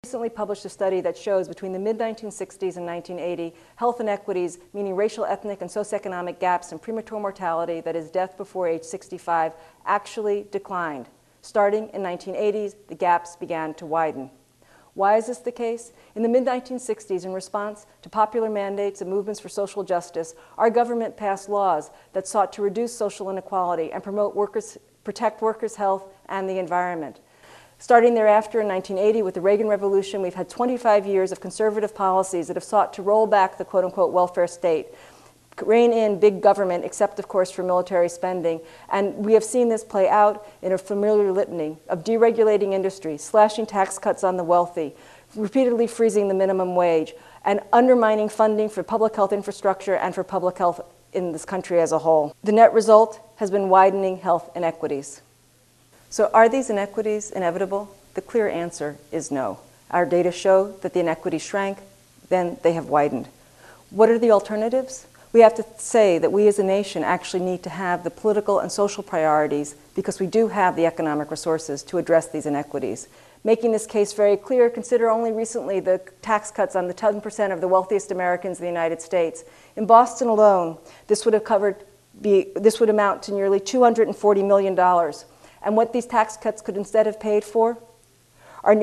Recently published a study that shows between the mid-1960s and 1980, health inequities, meaning racial, ethnic, and socioeconomic gaps in premature mortality, that is death before age 65, actually declined. Starting in 1980s, the gaps began to widen. Why is this the case? In the mid-1960s, in response to popular mandates and movements for social justice, our government passed laws that sought to reduce social inequality and protect workers' health and the environment. Starting thereafter in 1980 with the Reagan Revolution, we've had 25 years of conservative policies that have sought to roll back the quote-unquote welfare state, rein in big government, except of course for military spending. And we have seen this play out in a familiar litany of deregulating industry, slashing tax cuts on the wealthy, repeatedly freezing the minimum wage, and undermining funding for public health infrastructure and for public health in this country as a whole. The net result has been widening health inequities. So are these inequities inevitable? The clear answer is no. Our data show that the inequities shrank, then they have widened. What are the alternatives? We have to say that we as a nation actually need to have the political and social priorities because we do have the economic resources to address these inequities. Making this case very clear, consider only recently the tax cuts on the 10% of the wealthiest Americans in the United States. In Boston alone, this would amount to nearly $240 million. And what these tax cuts could instead have paid for are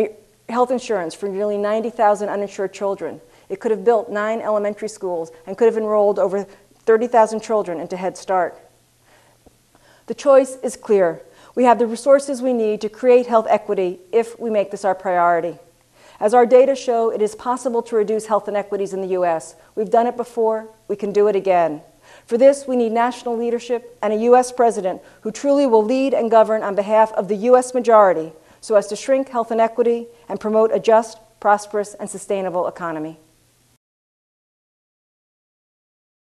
health insurance for nearly 90,000 uninsured children. It could have built 9 elementary schools and could have enrolled over 30,000 children into Head Start. The choice is clear. We have the resources we need to create health equity if we make this our priority. As our data show, it is possible to reduce health inequities in the U.S. We've done it before. We can do it again. For this, we need national leadership and a U.S. president who truly will lead and govern on behalf of the U.S. majority so as to shrink health inequity and promote a just, prosperous, and sustainable economy.